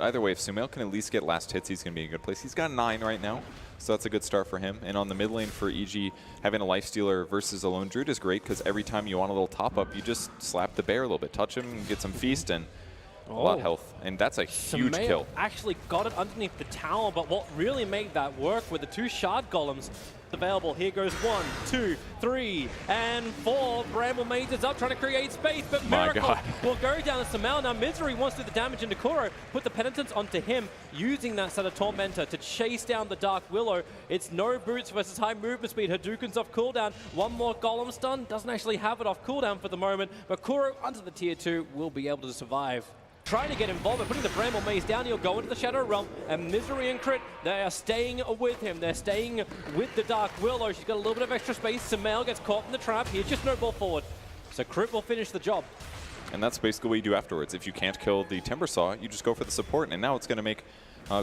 But either way, if Sumail can at least get last hits, he's going to be in a good place. He's got 9 right now, so that's a good start for him. And on the mid lane for EG, having a Lifestealer versus a Lone Druid is great because every time you want a little top-up, you just slap the bear a little bit, touch him, and get some feast, and a lot of health. And that's a huge kill. Actually got it underneath the tower, but what really made that work were the 2 shard golems available. Here goes 1, 2, 3, and 4. Bramble Mage is up trying to create space, but Miracle will go down to Sumail. Now Misery wants to do the damage into Kuro, put the penitence onto him, using that set of Tormentor to chase down the Dark Willow. It's no boots versus high movement speed. Hadouken's off cooldown. One more Golem stun, doesn't actually have it off cooldown for the moment, but Kuro under the tier 2 will be able to survive. Trying to get involved by putting the Bramble Maze down, he'll go into the Shadow Realm, and Misery and Crit, they are staying with him. They're staying with the Dark Willow. She's got a little bit of extra space. Sumail gets caught in the trap. He's just no ball forward. So Crit will finish the job. And that's basically what you do afterwards. If you can't kill the Timber Saw, you just go for the support. And now it's going to make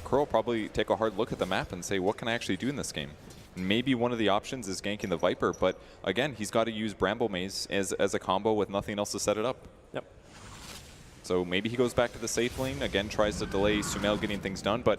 Crow probably take a hard look at the map and say, what can I actually do in this game? Maybe one of the options is ganking the Viper, but again, he's got to use Bramble Maze as a combo with nothing else to set it up. Yep. So maybe he goes back to the safe lane, again tries to delay Sumail getting things done, but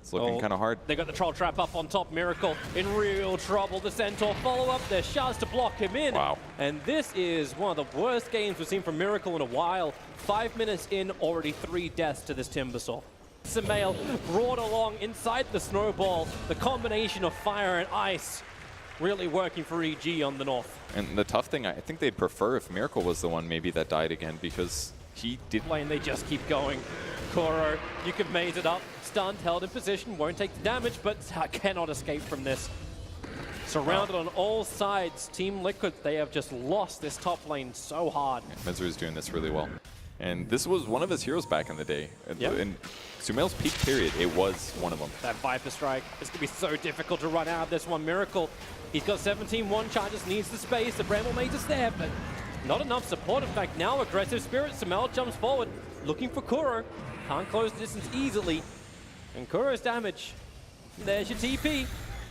it's looking kind of hard. They got the Troll Trap up on top. Miracle in real trouble. The Centaur follow-up. There's shards to block him in. Wow. And this is one of the worst games we've seen from Miracle in a while. 5 minutes in, already 3 deaths to this Timbersaw. Sumail brought along inside the snowball. The combination of fire and ice really working for EG on the north. And the tough thing, I think they'd prefer if Miracle was the one maybe that died again, because he did. Lane, they just keep going. Kuro, you could maze it up, stunned, held in position, won't take the damage, but cannot escape from this. Surrounded on all sides, Team Liquid, they have just lost this top lane so hard. Yeah, Misery's doing this really well. And this was one of his heroes back in the day. Yep. In Sumail's peak period, it was one of them. That Viper Strike, it's going to be so difficult to run out of this one. Miracle, he's got 17 one-charges, needs the space, the Bramble Mage is there, but not enough support. In fact, now aggressive Spirit. Sumail jumps forward, looking for Kuro. Can't close the distance easily. And Kuro's damage. There's your TP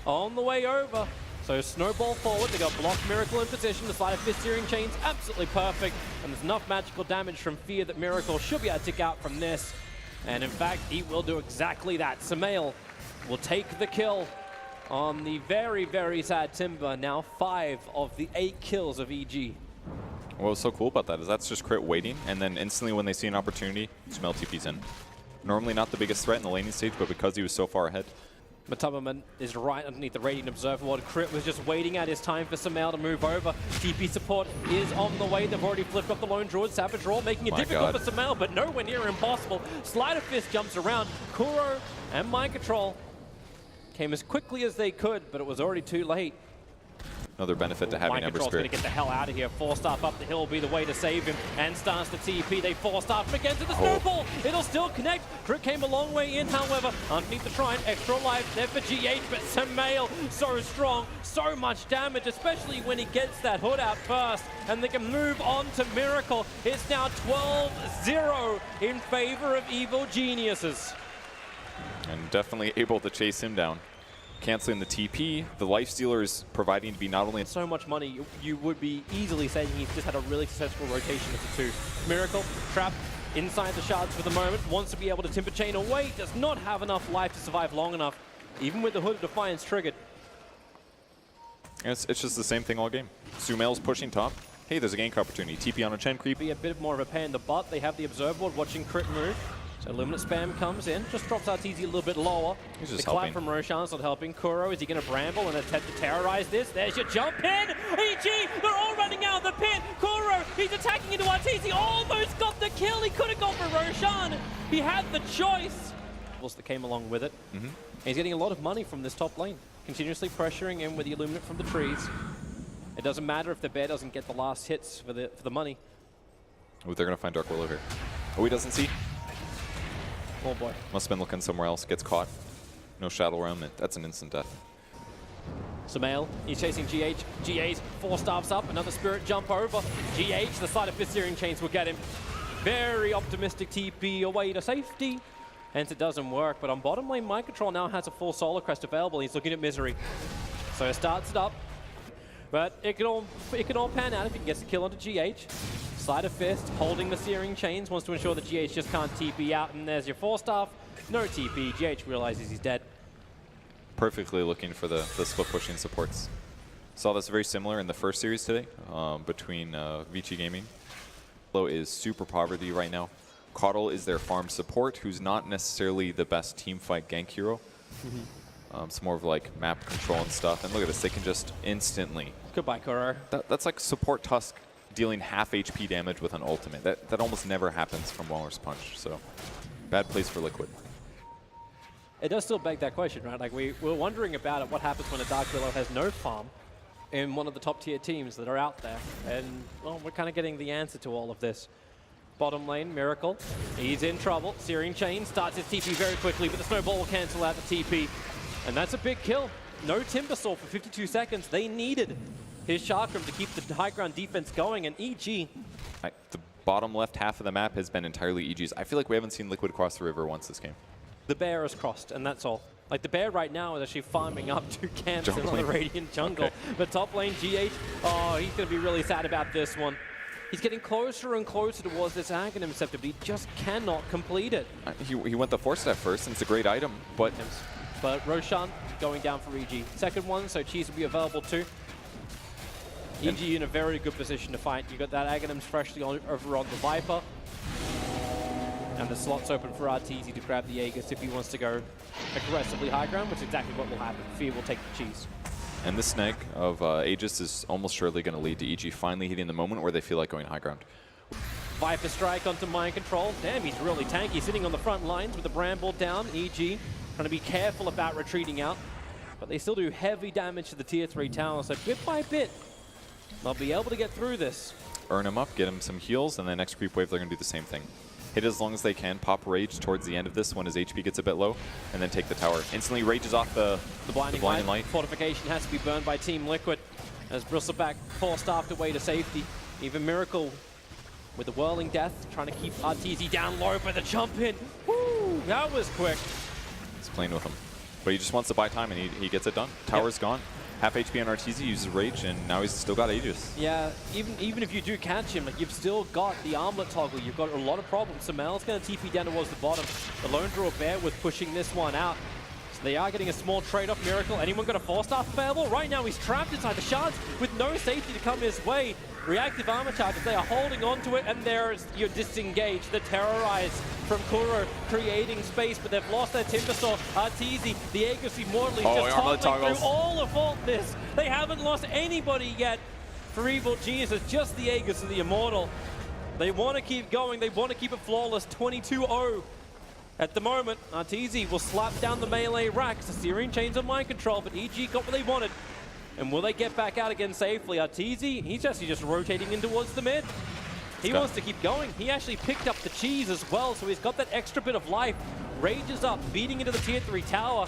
on the way over. So snowball forward, they got blocked Miracle in position. The Sleight of Fist Searing Chain's absolutely perfect. And there's enough magical damage from Fear that Miracle should be able to tick out from this. And in fact, he will do exactly that. Sumail will take the kill on the very, very sad Timber. Now 5 of the 8 kills of EG. What was so cool about that is that's just Crit waiting, and then instantly when they see an opportunity, Sumail TP's in. Normally not the biggest threat in the laning stage, but because he was so far ahead. Matubberman is right underneath the Radiant Observer Ward. Crit was just waiting out his time for Sumail to move over. TP support is on the way. They've already flipped off the Lone Druid. Savage Roar making it difficult for Sumail, but nowhere near impossible. Sleight of Fist jumps around. Kuro and Mind Control came as quickly as they could, but it was already too late. Another benefit to having Ember Spirit. Going to get the hell out of here. 4-staff up the hill will be the way to save him. And starts the TP. They 4-staff again to the snowball. It'll still connect. Crit came a long way in, however. Underneath the shrine, extra life there for GH, but Sumail so strong, so much damage, especially when he gets that hood out first. And they can move on to Miracle. It's now 12-0 in favor of Evil Geniuses. And definitely able to chase him down. Canceling the TP, the Lifestealer is providing to be not only so much money, you would be easily saying he's just had a really successful rotation of the 2. Miracle, trapped inside the shards for the moment, wants to be able to Timber Chain away, does not have enough life to survive long enough, even with the Hood of Defiance triggered. It's just the same thing all game. Sumail's pushing top. Hey, there's a gank opportunity. TP on a Chen creep. Be a bit more of a pain in the butt. They have the Observer Board watching Crit move. So Luminate Spam comes in, just drops RTZ a little bit lower. He's just the clap from Roshan's not helping. Kuro, is he going to bramble and attempt to terrorize this? There's your jump in! EG, they're all running out of the pit! Kuro, he's attacking into RTZ, almost got the kill! He could have gone for Roshan! He had the choice! That came along with it. He's getting a lot of money from this top lane, continuously pressuring him with the Illuminate from the trees. It doesn't matter if the bear doesn't get the last hits for the money. Oh, they're going to find Dark Willow here. Oh, he doesn't see. Oh boy. Must have been looking somewhere else. Gets caught. No Shadow Realm. That's an instant death. Sumail, he's chasing GH. GH 4-staffs up. Another Spirit jump over. GH, the Sleight of Fist Searing Chains will get him. Very optimistic TP away to safety. Hence it doesn't work. But on bottom lane, Mind Control now has a full Solar Crest available. He's looking at Misery. So it starts it up. But it can all pan out if he gets the kill onto GH. Sleight of Fist, holding the Searing Chains, wants to ensure that GH just can't TP out, and there's your 4-staff. No TP. GH realizes he's dead. Perfectly looking for the split pushing supports. Saw this very similar in the first series today between Vici Gaming. Low is super poverty right now. Coddle is their farm support, who's not necessarily the best team fight gank hero. It's more of like map control and stuff. And look at this, they can just instantly. Goodbye, Kuro. That's like support Tusk dealing half HP damage with an ultimate. That almost never happens from Walrus Punch. So bad place for Liquid. It does still beg that question, right? Like we're wondering about it, what happens when a Dark Willow has no farm in one of the top tier teams that are out there. And well, we're kind of getting the answer to all of this. Bottom lane, Miracle. He's in trouble. Searing Chain starts his TP very quickly, but the snowball will cancel out the TP. And that's a big kill. No Timbersaw for 52 seconds. They needed his Chakram to keep the high ground defense going, and EG. The bottom left half of the map has been entirely EG's. I feel like we haven't seen Liquid cross the river once this game. The bear is crossed, and that's all. Like, the bear right now is actually farming up 2 camps in the Radiant jungle. Okay. But top lane, GH, oh, he's going to be really sad about this one. He's getting closer and closer towards this Aghanim Scepter, but he just cannot complete it. He went the 4-step first, and it's a great item, but... But Roshan going down for EG. Second one, so Cheese will be available too. EG in a very good position to fight. You got that Aghanim's freshly over on the Viper. And the slot's open for Arteezy to grab the Aegis if he wants to go aggressively high ground, which is exactly what will happen. Fear will take the cheese. And this snag of Aegis is almost surely going to lead to EG finally hitting the moment where they feel like going high ground. Viper strike onto Mind Control. Damn, he's really tanky, sitting on the front lines with the Bramble down. EG trying to be careful about retreating out. But they still do heavy damage to the tier 3 tower, so bit by bit, they'll be able to get through this. Earn him up, get him some heals, and then next creep wave they're going to do the same thing. Hit as long as they can, pop Rage towards the end of this when his HP gets a bit low, and then take the tower. Instantly rages off the blinding light. Fortification has to be burned by Team Liquid as Bristleback forced after way to safety. Even Miracle with the Whirling Death trying to keep Arteezy down low, but the jump in, woo, that was quick. He's playing with him. But he just wants to buy time, and he gets it done. Tower's gone. Half HP on Arteezy, uses Rage, and now he's still got Aegis. Yeah, even if you do catch him, like, you've still got the armlet toggle. You've got a lot of problems. Samel's going to TP down towards the bottom. The Lone Draw Bear was pushing this one out. So they are getting a small trade-off. Miracle, anyone got a 4-star available? Right now he's trapped inside the shards with no safety to come his way. Reactive armor charges, they are holding on to it, and there's your disengage, the terrorize from Kuro, creating space, but they've lost their Timbersaw. Arteezy, the Aegis Immortally, just toggling through all of Faultless. They haven't lost anybody yet for Evil Geniuses, just the Aegis and the Immortal. They want to keep going, they want to keep it flawless, 22-0. At the moment, Arteezy will slap down the melee racks. The Searing Chains on Mind Control, but EG got what they wanted. And will they get back out again safely? Arteezy, he's actually just rotating in towards the mid. He wants to keep going. He actually picked up the cheese as well, so he's got that extra bit of life. Rages up, beating into the tier 3 tower.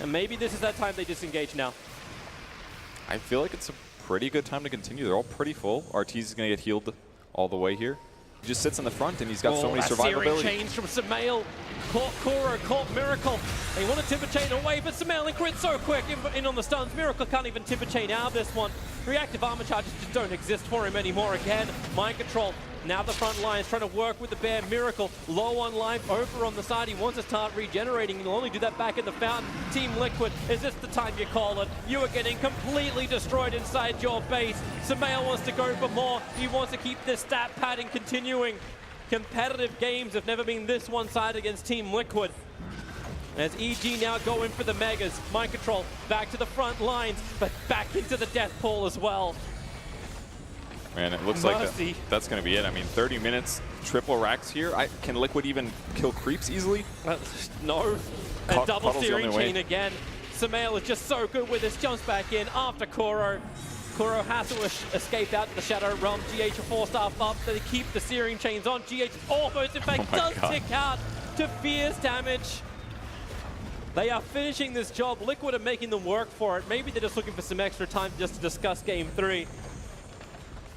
And maybe this is that time they disengage now. I feel like it's a pretty good time to continue. They're all pretty full. Arteezy's going to get healed all the way here. He just sits in the front, and he's got so many survivability. Chains from Samael. Caught Kuro, caught Miracle. They want to Timber Chain away, but Samael and crit so quick in on the stuns. Miracle can't even Timber Chain out of this one. Reactive armor charges just don't exist for him anymore again. Mind Control. Now the front line is trying to work with the Bear. Miracle low on life, over on the side. He wants to start regenerating. He'll only do that back in the fountain. Team Liquid, is this the time you call it? You are getting completely destroyed inside your base. Samael wants to go for more. He wants to keep this stat pattern continuing. Competitive games have never been this one-sided against Team Liquid. As EG now go in for the Megas. Mind Control back to the front lines, but back into the death pool as well. Man, it looks like that's going to be it. I mean, 30 minutes, triple racks here. Can Liquid even kill creeps easily? No. And double Searing Chain again. Samael is just so good with this. Jumps back in after Kuro. Kuro has to escape out to the Shadow Realm. GH a 4-star up. They keep the Searing Chains on. GH almost, in fact, does tick out to fierce damage. They are finishing this job. Liquid are making them work for it. Maybe they're just looking for some extra time just to discuss Game 3.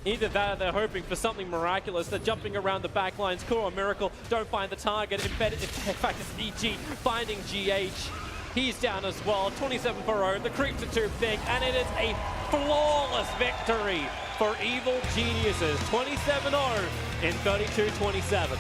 Either that or they're hoping for something miraculous. They're jumping around the back lines. Kuro, Miracle don't find the target. In fact, it's EG finding GH. He's down as well. 27 for 0. The creeps are too big, and it is a flawless victory for Evil Geniuses. 27-0 in 32-27.